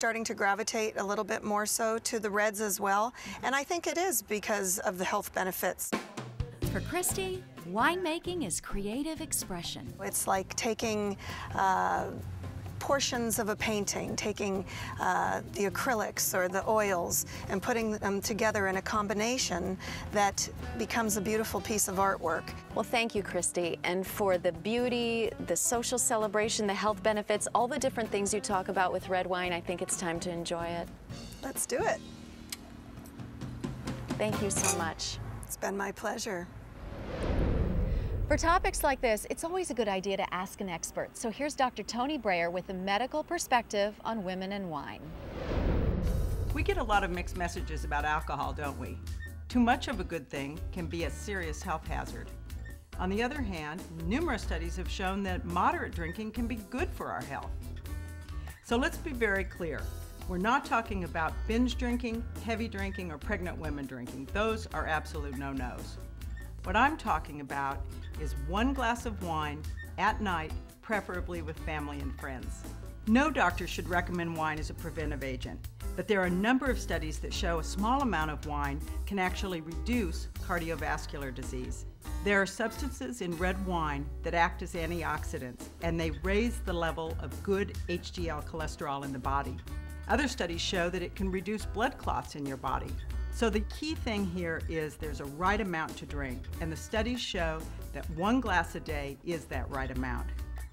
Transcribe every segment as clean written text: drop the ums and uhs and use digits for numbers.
Starting to gravitate a little bit more so to the reds as well, and I think it is because of the health benefits. For Christy, winemaking is creative expression. It's like taking portions of a painting, taking the acrylics or the oils and putting them together in a combination that becomes a beautiful piece of artwork. Well, thank you, Christy. And for the beauty, the social celebration, the health benefits, all the different things you talk about with red wine, I think it's time to enjoy it. Let's do it. Thank you so much. It's been my pleasure. For topics like this, it's always a good idea to ask an expert. So here's Dr. Tony Breyer with a medical perspective on women and wine. We get a lot of mixed messages about alcohol, don't we? Too much of a good thing can be a serious health hazard. On the other hand, numerous studies have shown that moderate drinking can be good for our health. So let's be very clear. We're not talking about binge drinking, heavy drinking, or pregnant women drinking. Those are absolute no-nos. What I'm talking about is 1 glass of wine at night, preferably with family and friends. No doctor should recommend wine as a preventive agent, but there are a number of studies that show a small amount of wine can actually reduce cardiovascular disease. There are substances in red wine that act as antioxidants, and they raise the level of good HDL cholesterol in the body. Other studies show that it can reduce blood clots in your body. So the key thing here is there's a right amount to drink, and the studies show that 1 glass a day is that right amount.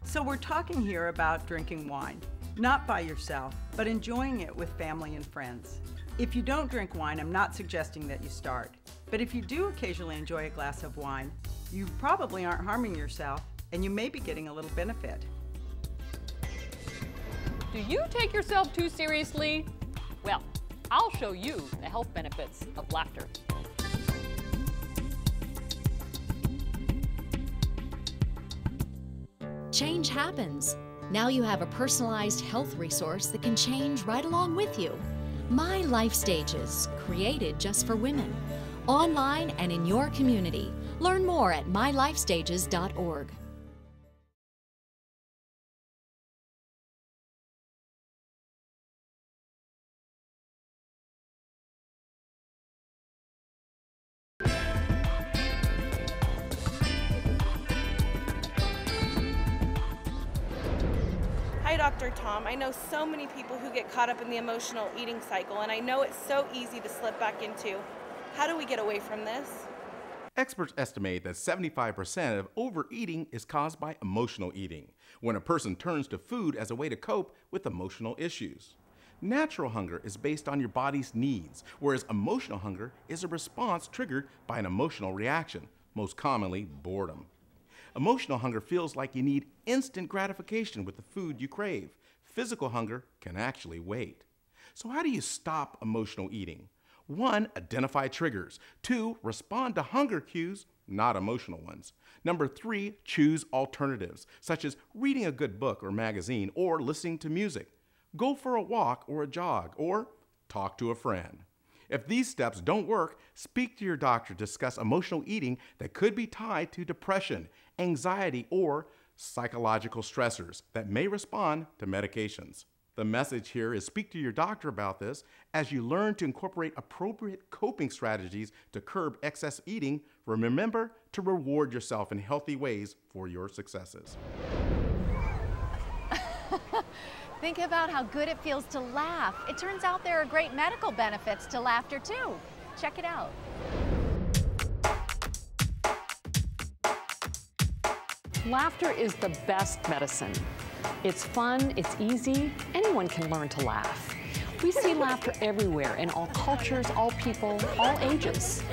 So we're talking here about drinking wine, not by yourself, but enjoying it with family and friends. If you don't drink wine, I'm not suggesting that you start. But if you do occasionally enjoy a glass of wine, you probably aren't harming yourself, and you may be getting a little benefit. Do you take yourself too seriously? Well, I'll show you the health benefits of laughter. Change happens. Now you have a personalized health resource that can change right along with you. My Life Stages, created just for women. Online and in your community. Learn more at mylifestages.org. Hi, Dr. Tom. I know so many people who get caught up in the emotional eating cycle, and I know it's so easy to slip back into. How do we get away from this? Experts estimate that 75% of overeating is caused by emotional eating, when a person turns to food as a way to cope with emotional issues. Natural hunger is based on your body's needs, whereas emotional hunger is a response triggered by an emotional reaction, most commonly boredom. Emotional hunger feels like you need instant gratification with the food you crave. Physical hunger can actually wait. So how do you stop emotional eating? 1, identify triggers. 2, respond to hunger cues, not emotional ones. 3, choose alternatives, such as reading a good book or magazine or listening to music. Go for a walk or a jog, or talk to a friend. If these steps don't work, speak to your doctor to discuss emotional eating that could be tied to depression, anxiety, or psychological stressors that may respond to medications. The message here is speak to your doctor about this as you learn to incorporate appropriate coping strategies to curb excess eating. Remember to reward yourself in healthy ways for your successes. Think about how good it feels to laugh. It turns out there are great medical benefits to laughter too. Check it out. Laughter is the best medicine. It's fun, it's easy, anyone can learn to laugh. We see laughter everywhere, in all cultures, all people, all ages.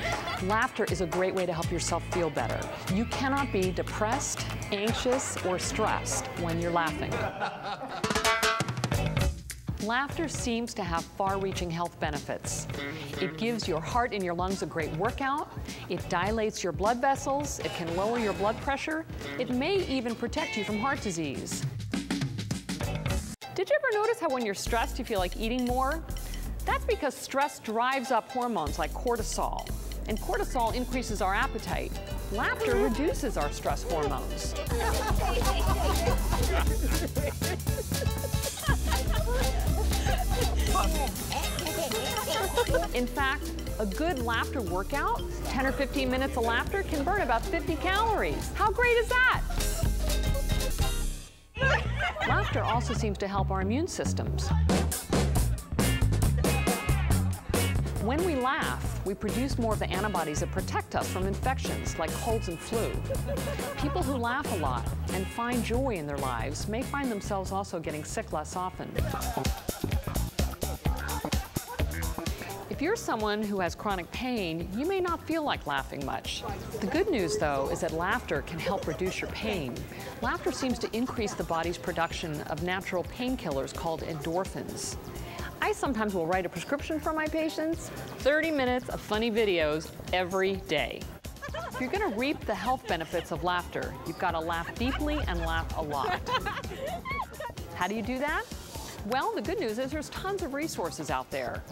Laughter is a great way to help yourself feel better. You cannot be depressed, anxious, or stressed when you're laughing. Laughter seems to have far-reaching health benefits. It gives your heart and your lungs a great workout. It dilates your blood vessels. It can lower your blood pressure. It may even protect you from heart disease. Did you ever notice how when you're stressed you feel like eating more? That's because stress drives up hormones like cortisol. And cortisol increases our appetite. Laughter reduces our stress hormones. In fact, a good laughter workout, 10 or 15 minutes of laughter, can burn about 50 calories. How great is that? Laughter also seems to help our immune systems. When we laugh, we produce more of the antibodies that protect us from infections like colds and flu. People who laugh a lot and find joy in their lives may find themselves also getting sick less often. If you're someone who has chronic pain, you may not feel like laughing much. The good news, though, is that laughter can help reduce your pain. Laughter seems to increase the body's production of natural painkillers called endorphins. I sometimes will write a prescription for my patients, 30 minutes of funny videos every day. If you're going to reap the health benefits of laughter, you've got to laugh deeply and laugh a lot. How do you do that? Well, the good news is there's tons of resources out there.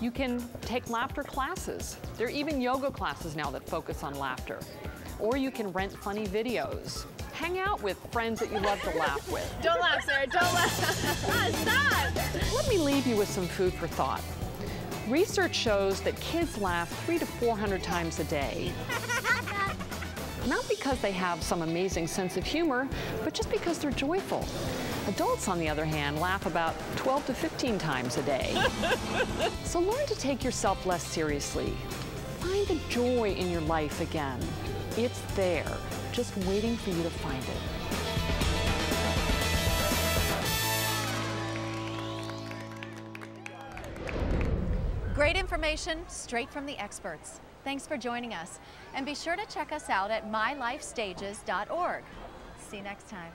You can take laughter classes. There are even yoga classes now that focus on laughter. Or you can rent funny videos. Hang out with friends that you love to laugh with. Don't laugh, Sarah, don't laugh. Stop! Let me leave you with some food for thought. Research shows that kids laugh 300 to 400 times a day. Not because they have some amazing sense of humor, but just because they're joyful. Adults, on the other hand, laugh about 12 to 15 times a day. So learn to take yourself less seriously. Find the joy in your life again. It's there, just waiting for you to find it. Great information straight from the experts. Thanks for joining us. And be sure to check us out at mylifestages.org. See you next time.